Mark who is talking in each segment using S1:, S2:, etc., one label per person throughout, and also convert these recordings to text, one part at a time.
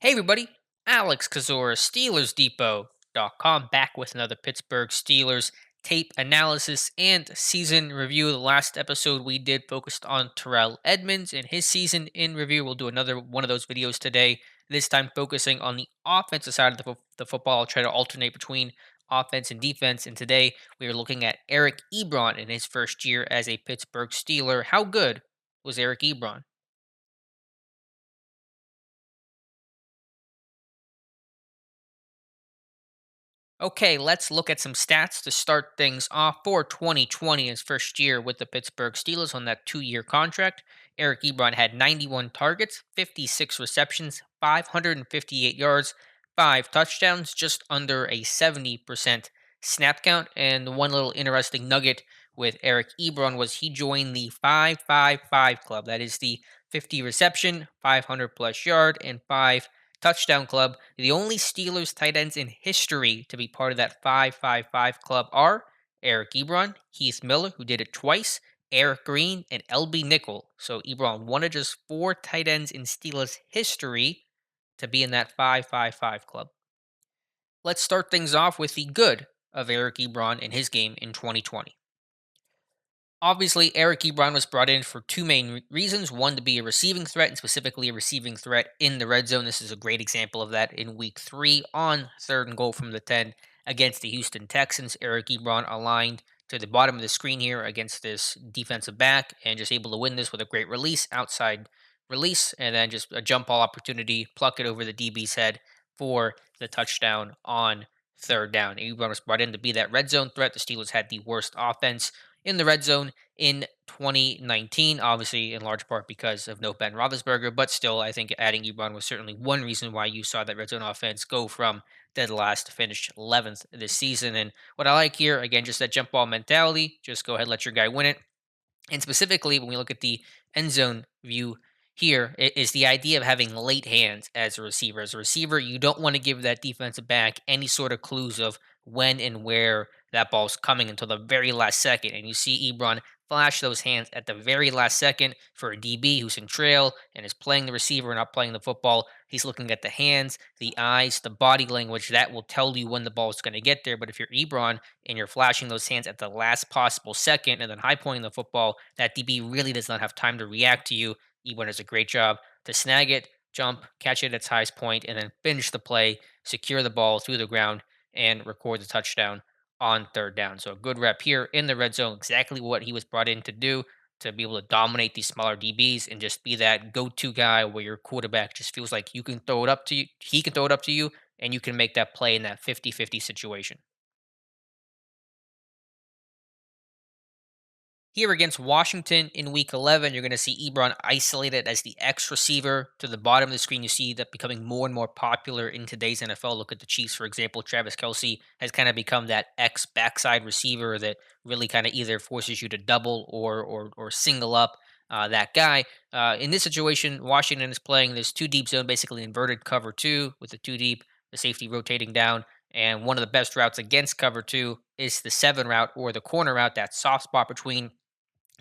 S1: Hey everybody, Alex Kazora, SteelersDepot.com, back with another Pittsburgh Steelers tape analysis and season review. The last episode we did focused on Terrell Edmonds and his season in review. We'll do another one of those videos today, this time focusing on the offensive side of the football. I'll try to alternate between offense and defense. And today we are looking at Eric Ebron in his first year as a Pittsburgh Steeler. How good was Eric Ebron? Okay, let's look at some stats to start things off for 2020, his first year with the Pittsburgh Steelers on that 2 year contract. Eric Ebron had 91 targets, 56 receptions, 558 yards, 5 touchdowns, just under a 70% snap count. And one little interesting nugget with Eric Ebron was he joined the 555 club. That is the 50 reception, 500 plus yard, and 5 touchdown club. The only Steelers tight ends in history to be part of that 555 club are Eric Ebron, Heath Miller, who did it twice, Eric Green, and LB Nickel. So Ebron, one of just 4 tight ends in Steelers history to be in that 555 club. Let's start things off with the good of Eric Ebron in his game in 2020. Obviously, Eric Ebron was brought in for two main reasons. One, to be a receiving threat, and specifically a receiving threat in the red zone. This is a great example of that in week 3 on third and goal from the 10 against the Houston Texans. Eric Ebron aligned to the bottom of the screen here against this defensive back and just able to win this with a great release, outside release, and then just a jump ball opportunity, pluck it over the DB's head for the touchdown on third down. Ebron was brought in to be that red zone threat. The Steelers had the worst offense in the red zone in 2019, obviously in large part because of no Ben Roethlisberger, but still, I think adding Ebron was certainly one reason why you saw that red zone offense go from dead last to finish 11th this season. And what I like here, again, just that jump ball mentality, just go ahead, let your guy win it. And specifically, when we look at the end zone view here, is the idea of having late hands as a receiver. As a receiver, you don't want to give that defensive back any sort of clues of when and where that ball's coming until the very last second. And you see Ebron flash those hands at the very last second for a DB who's in trail and is playing the receiver, not playing the football. He's looking at the hands, the eyes, the body language. That will tell you when the ball is going to get there. But if you're Ebron and you're flashing those hands at the last possible second and then high pointing the football, that DB really does not have time to react to you. Ebron does a great job to snag it, jump, catch it at its highest point, and then finish the play, secure the ball through the ground, and record the touchdown on third down. So a good rep here in the red zone, exactly what he was brought in to do, to be able to dominate these smaller DBs and just be that go-to guy where your quarterback just feels like you can throw it up to you, he can throw it up to you, and you can make that play in that 50-50 situation. Here against Washington in week 11, you're going to see Ebron isolated as the X receiver. To the bottom of the screen, you see that becoming more and more popular in today's NFL. Look at the Chiefs, for example. Travis Kelsey has kind of become that X backside receiver that really kind of either forces you to double or single up that guy. In this situation, Washington is playing this two deep zone, basically inverted cover two with the two deep, the safety rotating down. And one of the best routes against cover two is the 7 route or the corner route, that soft spot between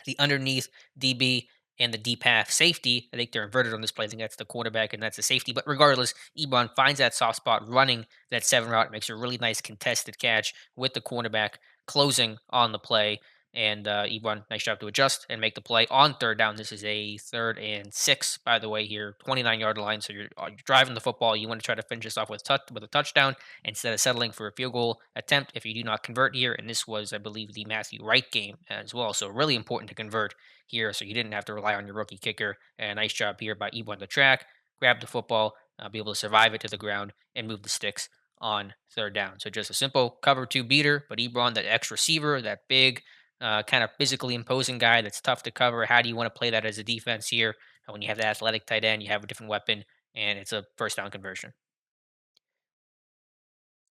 S1: the underneath DB and the deep half safety. I think they're inverted on this play. I think that's the quarterback and that's the safety. But regardless, Ebron finds that soft spot running that 7 route, makes a really nice contested catch with the cornerback closing on the play. And Ebron, nice job to adjust and make the play on third down. This is a 3rd and 6, by the way, here, 29-yard line. So you're driving the football. You want to try to finish this off with a touchdown instead of settling for a field goal attempt if you do not convert here. And this was, I believe, the Matthew Wright game as well. So really important to convert here, so you didn't have to rely on your rookie kicker. And nice job here by Ebron on the track, grab the football, be able to survive it to the ground, and move the sticks on third down. So just a simple cover two beater, but Ebron, that X receiver, that big, kind of physically imposing guy that's tough to cover. How do you want to play that as a defense here? And when you have the athletic tight end, you have a different weapon, and it's a first down conversion.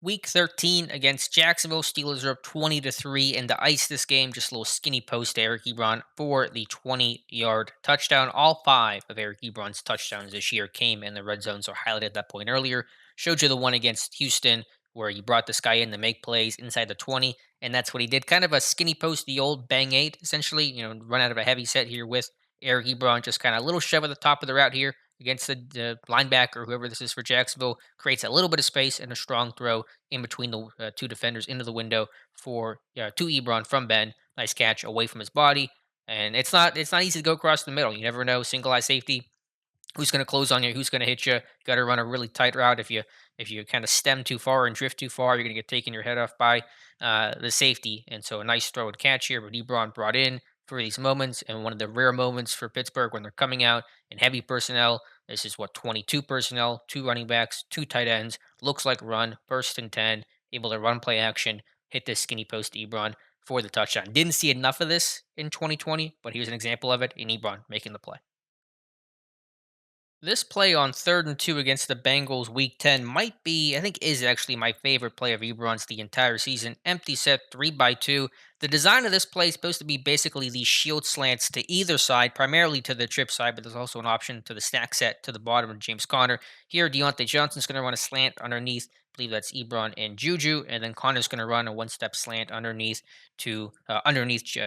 S1: Week 13 against Jacksonville, Steelers are up 20-3, and to ice this game, just a little skinny post to Eric Ebron for the 20-yard touchdown. All 5 of Eric Ebron's touchdowns this year came in the red zone, so highlighted that point earlier. Showed you the one against Houston where he brought this guy in to make plays inside the 20, and that's what he did. Kind of a skinny post, the old bang eight, essentially. Run out of a heavy set here with Eric Ebron, just kind of a little shove at the top of the route here. against the linebacker, whoever this is for Jacksonville, creates a little bit of space and a strong throw in between the two defenders into the window for to Ebron from Ben. Nice catch away from his body, and it's not easy to go across the middle. You never know, single eye safety, who's going to close on you, who's going to hit you. Got to run a really tight route. If you kind of stem too far and drift too far, you're going to get taken your head off by the safety. And so a nice throw and catch here, but Ebron brought in for these moments, and one of the rare moments for Pittsburgh when they're coming out in heavy personnel. This is what 22 personnel, two running backs, two tight ends. Looks like run, first and 10, able to run play action, hit this skinny post to Ebron for the touchdown. Didn't see enough of this in 2020, but here's an example of it in Ebron making the play. This play on 3rd and 2 against the Bengals week 10 might be, I think, is actually my favorite play of Ebron's the entire season. Empty set, 3 by 2. The design of this play is supposed to be basically these shield slants to either side, primarily to the trip side, but there's also an option to the stack set to the bottom of James Conner. Here, Deontay Johnson's going to run a slant underneath. I believe that's Ebron and Juju, and then Connor's going to run a one-step slant underneath to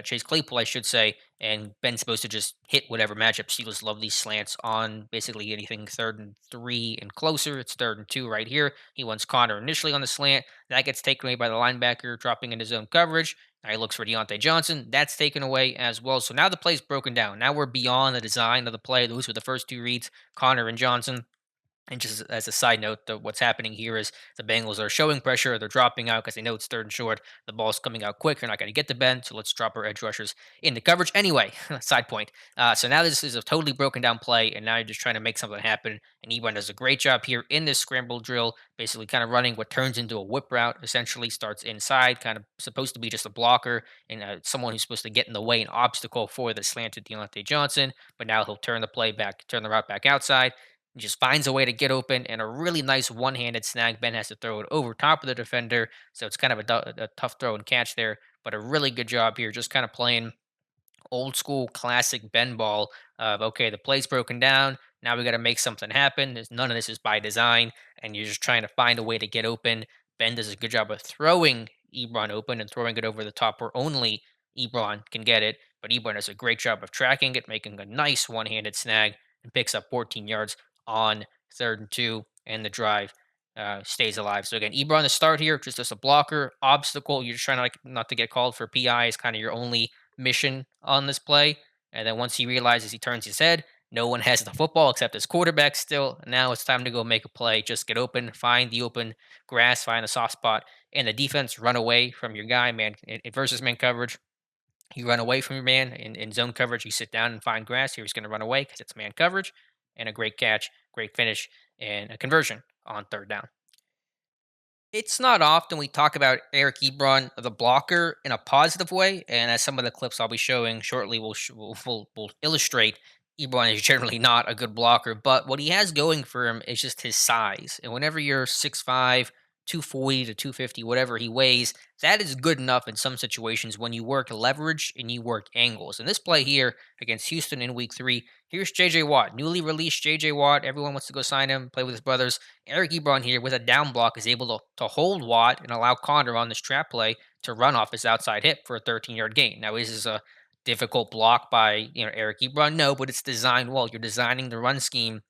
S1: Chase Claypool, I should say, and Ben's supposed to just hit whatever matchup. Steelers love these slants on basically anything 3rd and 3 and closer. It's 3rd and 2 right here. He wants Connor initially on the slant. That gets taken away by the linebacker dropping into zone coverage. Now he looks for Deontay Johnson. That's taken away as well. So now the play's broken down. Now we're beyond the design of the play. Those were the first two reads, Connor and Johnson. And just as a side note, what's happening here is the Bengals are showing pressure. They're dropping out because they know it's 3rd and short. The ball's coming out quick. They're not going to get to Ben, so let's drop our edge rushers into coverage. Anyway, side point. So now this is a totally broken down play, and now you're just trying to make something happen. And Ebron does a great job here in this scramble drill, basically kind of running what turns into a whip route. Essentially starts inside, kind of supposed to be just a blocker and someone who's supposed to get in the way, an obstacle for the slanted Deontay Johnson. But now he'll turn the route back outside. He just finds a way to get open and a really nice one-handed snag. Ben has to throw it over top of the defender, so it's kind of a tough throw and catch there. But a really good job here, just kind of playing old school classic Ben ball of okay, the play's broken down. Now we got to make something happen. None of this is by design, and you're just trying to find a way to get open. Ben does a good job of throwing Ebron open and throwing it over the top where only Ebron can get it. But Ebron does a great job of tracking it, making a nice one-handed snag, and picks up 14 yards on 3rd and 2, and the drive stays alive. So again, Ebron the start here, just as a blocker, obstacle. You're just trying to like not to get called for PI is kind of your only mission on this play. And then once he realizes he turns his head, no one has the football except his quarterback still. Now it's time to go make a play. Just get open, find the open grass, find the soft spot, and the defense run away from your guy, man. Versus man coverage, you run away from your man in zone coverage. You sit down and find grass. Here he's going to run away because it's man coverage, and a great catch, great finish, and a conversion on 3rd down. It's not often we talk about Eric Ebron, the blocker, in a positive way, and as some of the clips I'll be showing shortly will illustrate, Ebron is generally not a good blocker. But what he has going for him is just his size, and whenever you're 6'5", 240 to 250, whatever he weighs, that is good enough in some situations when you work leverage and you work angles. And this play here against Houston in Week 3, here's J.J. Watt, newly released J.J. Watt. Everyone wants to go sign him, play with his brothers. Eric Ebron here with a down block is able to hold Watt and allow Connor on this trap play to run off his outside hip for a 13-yard gain. Now, is this a difficult block by Eric Ebron? No, but it's designed well. You're designing the run scheme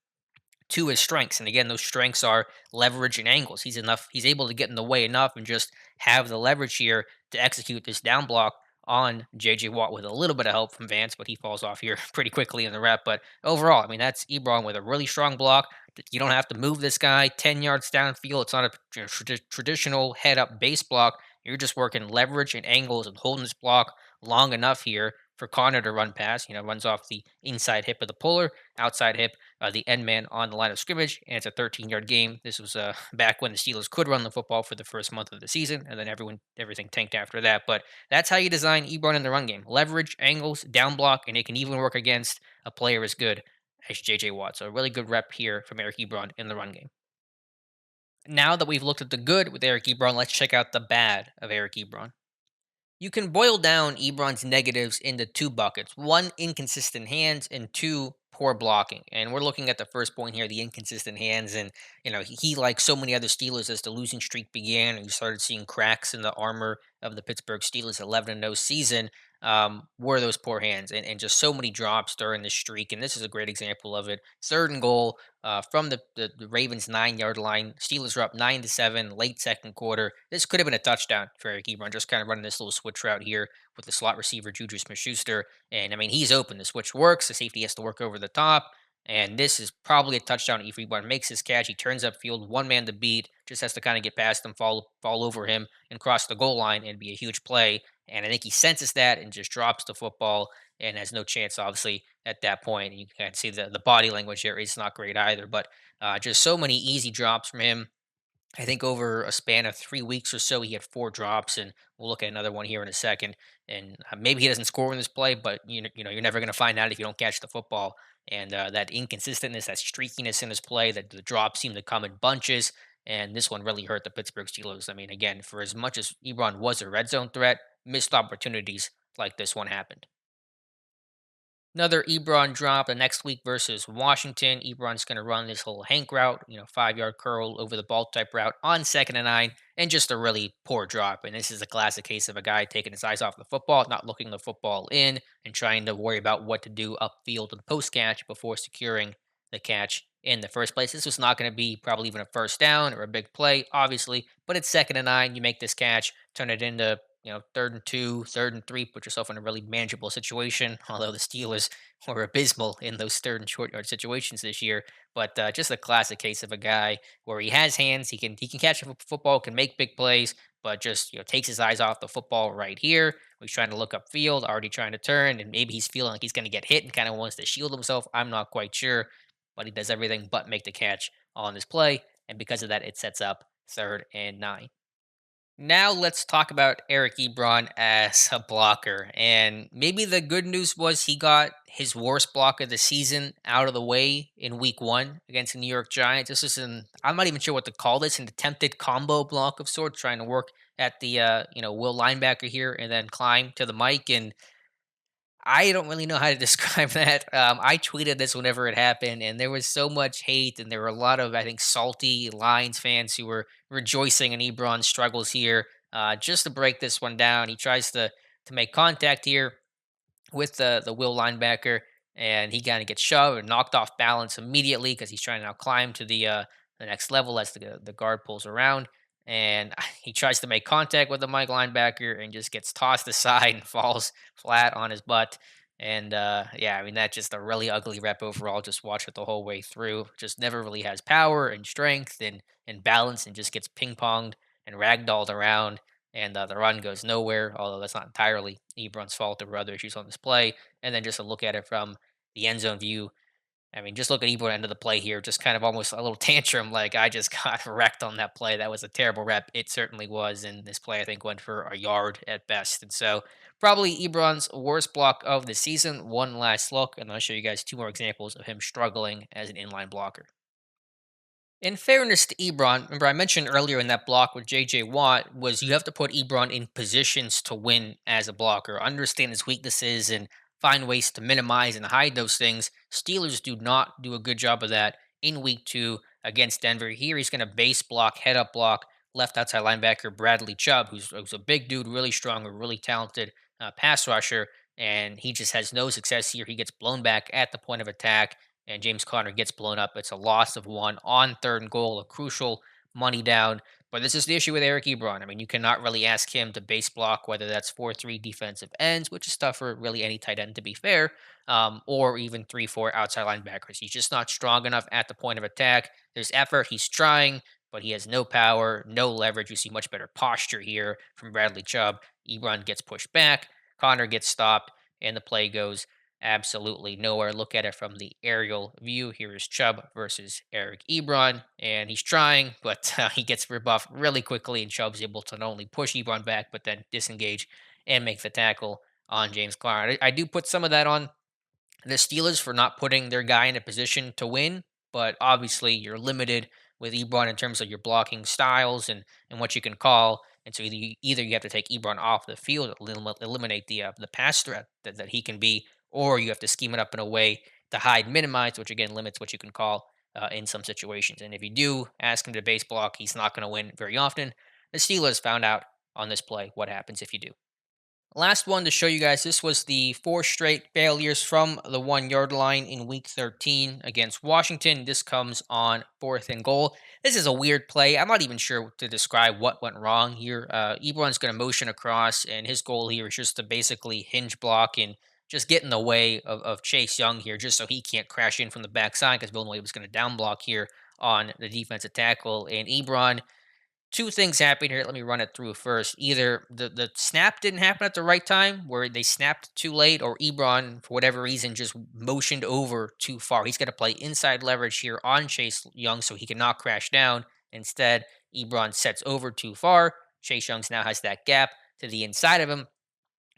S1: to his strengths. And again, those strengths are leverage and angles. He's able to get in the way enough and just have the leverage here to execute this down block on JJ Watt with a little bit of help from Vance, but he falls off here pretty quickly in the rep. But overall, I mean, that's Ebron with a really strong block. You don't have to move this guy 10 yards downfield. It's not a traditional head up base block. You're just working leverage and angles and holding this block long enough here for Connor to run past. Runs off the inside hip of the puller, outside hip the end man on the line of scrimmage, and it's a 13-yard game. This was back when the Steelers could run the football for the first month of the season, and then everything tanked after that. But that's how you design Ebron in the run game: leverage, angles, down block, and it can even work against a player as good as J.J. Watt. So a really good rep here from Eric Ebron in the run game. Now that we've looked at the good with Eric Ebron, let's check out the bad of Eric Ebron. You can boil down Ebron's negatives into two buckets: one, inconsistent hands, and two, poor blocking. And we're looking at the first point here, the inconsistent hands. And, he like so many other Steelers, as the losing streak began and you started seeing cracks in the armor of the Pittsburgh Steelers 11-0 season, were those poor hands and just so many drops during the streak. And this is a great example of it. Third and goal from the Ravens 9 yard line. Steelers are up 9-7 late second quarter. This could have been a touchdown for Eric Ebron, just kind of running this little switch route here with the slot receiver Juju Smith-Schuster. And I mean, he's open. The switch works. The safety has to work over the top. And this is probably a touchdown if Ebron makes his catch. He turns upfield, one man to beat, just has to kind of get past him, fall over him, and cross the goal line and be a huge play. And I think he senses that and just drops the football and has no chance, obviously, at that point. And you can see the body language there is not great either. But just so many easy drops from him. I think over a span of 3 weeks or so, he had four drops, and we'll look at another one here in a second. And maybe he doesn't score in this play, but you're never going to find out if you don't catch the football. And that inconsistentness, that streakiness in his play, that the drops seem to come in bunches. And this one really hurt the Pittsburgh Steelers. I mean, again, for as much as Ebron was a red zone threat, missed opportunities like this one happened. Another Ebron drop the next week versus Washington. Ebron's going to run this whole Hank route, 5 yard curl over the ball type route on 2nd and 9, and just a really poor drop. And this is a classic case of a guy taking his eyes off the football, not looking the football in, and trying to worry about what to do upfield and post catch before securing the catch in the first place. This was not going to be probably even a first down or a big play, obviously, but it's 2nd and 9. You make this catch, turn it into 3rd and 2, 3rd and 3, put yourself in a really manageable situation. Although the Steelers were abysmal in those third and short yard situations this year, but just a classic case of a guy where he has hands, he can catch a football, can make big plays, but just takes his eyes off the football right here. He's trying to look upfield, already trying to turn, and maybe he's feeling like he's going to get hit and kind of wants to shield himself. I'm not quite sure, but he does everything but make the catch on this play, and because of that, it sets up 3rd and 9. Now let's talk about Eric Ebron as a blocker. And maybe the good news was he got his worst block of the season out of the way in week one against the New York Giants. This is I'm not even sure what to call this, an attempted combo block of sorts, trying to work at the will linebacker here and then climb to the mic. And I don't really know how to describe that. I tweeted this whenever it happened, and there was so much hate, and there were a lot of, I think, salty Lions fans who were rejoicing in Ebron's struggles here. Just to break this one down, he tries to make contact here with the will linebacker, and he kind of gets shoved and knocked off balance immediately because he's trying to now climb to the next level as the guard pulls around, and he tries to make contact with the Mike linebacker and just gets tossed aside and falls flat on his butt. And yeah, I mean that's just a really ugly rep overall. Just watch it the whole way through. Just never really has power and strength and balance, and just gets ping ponged and ragdolled around, and the run goes nowhere. Although that's not entirely Ebron's fault. There were other issues on this play, and then just to look at it from the end zone view. I mean, just look at Ebron end of the play here. Just kind of almost a little tantrum, like I just got wrecked on that play. That was a terrible rep. It certainly was, and this play I think went for a yard at best. And so probably Ebron's worst block of the season. One last look, and I'll show you guys two more examples of him struggling as an inline blocker. In fairness to Ebron, remember I mentioned earlier in that block with JJ Watt was you have to put Ebron in positions to win as a blocker, understand his weaknesses and find ways to minimize and hide those things. Steelers do not do a good job of that in week two against Denver. Here he's going to base block, head up block, left outside linebacker Bradley Chubb, who's a big dude, really strong, a really talented pass rusher, and he just has no success here. He gets blown back at the point of attack and James Conner gets blown up. It's a loss of one on 3rd and goal, a crucial money down. But this is the issue with Eric Ebron. I mean, you cannot really ask him to base block, whether that's 4-3 defensive ends, which is tough for really any tight end to be fair, or even 3-4 outside linebackers. He's just not strong enough at the point of attack. There's effort. He's trying, but he has no power, no leverage. You see much better posture here from Bradley Chubb. Ebron gets pushed back. Connor gets stopped, and the play goes absolutely nowhere. Look at it from the aerial view. Here is Chubb versus Eric Ebron, and he's trying, but he gets rebuffed really quickly, and Chubb's able to not only push Ebron back, but then disengage and make the tackle on James Conner. I do put some of that on the Steelers for not putting their guy in a position to win, but obviously you're limited with Ebron in terms of your blocking styles and what you can call. And so either you have to take Ebron off the field, eliminate the pass threat that he can be, or you have to scheme it up in a way to hide minimize, which again limits what you can call in some situations. And if you do ask him to base block, he's not going to win very often. The Steelers found out on this play what happens if you do. Last one to show you guys. This was the four straight failures from the 1 yard line in week 13 against Washington. This comes on fourth and goal. This is a weird play. I'm not even sure to describe what went wrong here. Ebron's going to motion across, and his goal here is just to basically hinge block and just get in the way of Chase Young here, just so he can't crash in from the backside because Villanova was going to down block here on the defensive tackle. And Ebron, two things happen here. Let me run it through first. Either the snap didn't happen at the right time, where they snapped too late, or Ebron, for whatever reason, just motioned over too far. He's going to play inside leverage here on Chase Young so he cannot crash down. Instead, Ebron sets over too far. Chase Youngs now has that gap to the inside of him,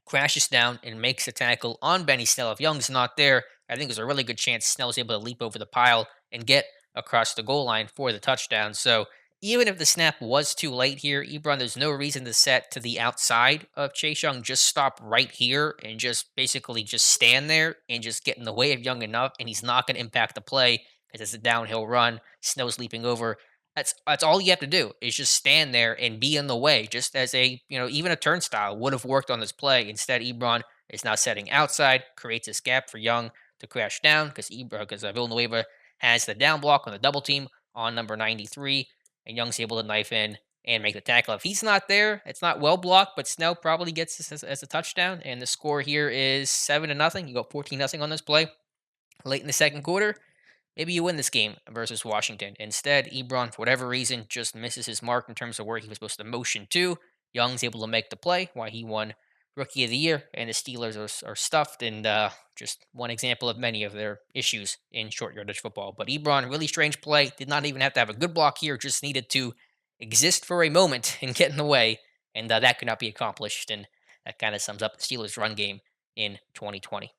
S1: crashes down and makes a tackle on Benny Snell. If Young's not there, I think there's a really good chance Snell's able to leap over the pile and get across the goal line for the touchdown. So even if the snap was too late here, Ebron, there's no reason to set to the outside of Chase Young. Just stop right here and just basically just stand there and just get in the way of Young enough, and he's not going to impact the play because it's a downhill run. Snell's leaping over. That's all you have to do is just stand there and be in the way, just as a even a turnstile would have worked on this play. Instead, Ebron is now setting outside, creates this gap for Young to crash down because Villanueva has the down block on the double team on number 93, and Young's able to knife in and make the tackle. If he's not there, it's not well blocked, but Snell probably gets this as a touchdown, and the score here is 7-0. You go 14-0 on this play late in the second quarter. Maybe you win this game versus Washington. Instead, Ebron, for whatever reason, just misses his mark in terms of where he was supposed to motion to. Young's able to make the play, why he won Rookie of the Year, and the Steelers are stuffed, and just one example of many of their issues in short yardage football. But Ebron, really strange play, did not even have to have a good block here, just needed to exist for a moment and get in the way, and that could not be accomplished, and that kind of sums up the Steelers' run game in 2020.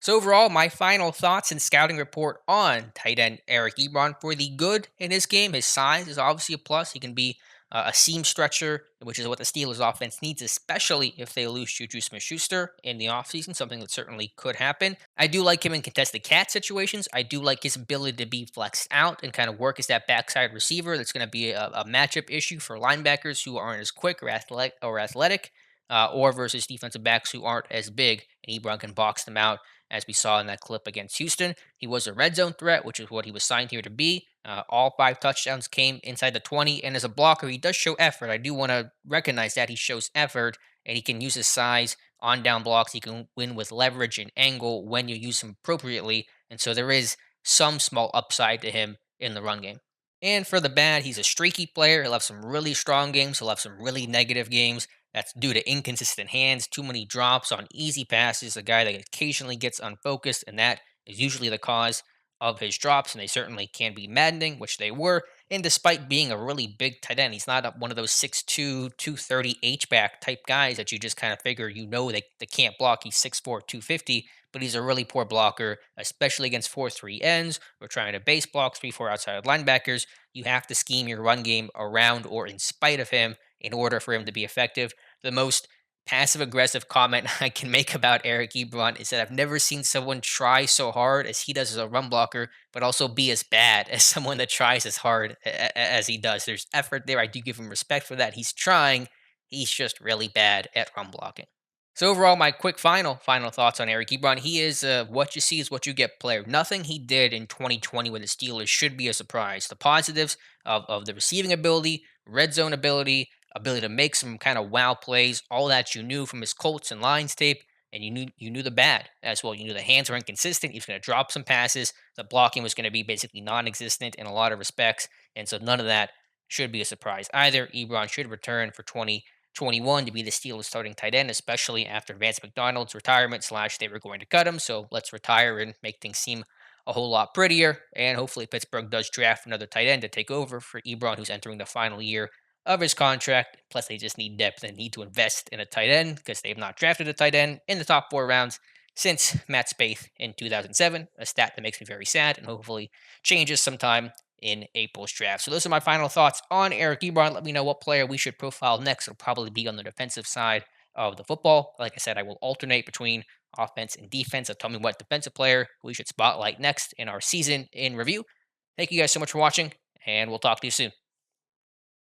S1: So overall, my final thoughts and scouting report on tight end Eric Ebron for the good in his game. His size is obviously a plus. He can be a seam stretcher, which is what the Steelers offense needs, especially if they lose Juju Smith-Schuster in the offseason, something that certainly could happen. I do like him in contested catch situations. I do like his ability to be flexed out and kind of work as that backside receiver. That's going to be a matchup issue for linebackers who aren't as quick or athletic, or versus defensive backs who aren't as big, and Ebron can box them out as we saw in that clip against Houston. He was a red zone threat, which is what he was signed here to be. All five touchdowns came inside the 20, and as a blocker, he does show effort. I do want to recognize that he shows effort, and he can use his size on down blocks. He can win with leverage and angle when you use him appropriately, and so there is some small upside to him in the run game. And for the bad, he's a streaky player. He'll have some really strong games. He'll have some really negative games. That's due to inconsistent hands, too many drops on easy passes, a guy that occasionally gets unfocused, and that is usually the cause of his drops, and they certainly can be maddening, which they were. And despite being a really big tight end, he's not one of those 6'2", 230 H-back type guys that you just kind of figure they can't block. He's 6'4", 250, but he's a really poor blocker, especially against 4-3 ends. We're trying to base block 3-4 outside linebackers. You have to scheme your run game around or in spite of him in order for him to be effective. The most passive aggressive comment I can make about Eric Ebron is that I've never seen someone try so hard as he does as a run blocker, but also be as bad as someone that tries as hard as he does. There's effort there. I do give him respect for that. He's trying. He's just really bad at run blocking. So overall, my quick final thoughts on Eric Ebron. He is what you see is what you get player. Nothing he did in 2020 with the Steelers should be a surprise. The positives of the receiving ability, red zone ability to make some kind of wow plays, all that you knew from his Colts and Lions tape, and you knew the bad as well. You knew the hands were inconsistent. He was going to drop some passes. The blocking was going to be basically non-existent in a lot of respects, and so none of that should be a surprise either. Ebron should return for 2021 to be the Steelers starting tight end, especially after Vance McDonald's retirement / they were going to cut him. So let's retire and make things seem a whole lot prettier. And hopefully Pittsburgh does draft another tight end to take over for Ebron, who's entering the final year of his contract. Plus, they just need depth and need to invest in a tight end because they have not drafted a tight end in the top 4 rounds since Matt Spaeth in 2007, a stat that makes me very sad and hopefully changes sometime in April's draft. So those are my final thoughts on Eric Ebron. Let me know what player we should profile next. It'll probably be on the defensive side of the football. Like I said, I will alternate between offense and defense. So tell me what defensive player we should spotlight next in our season in review. Thank you guys so much for watching, and we'll talk to you soon.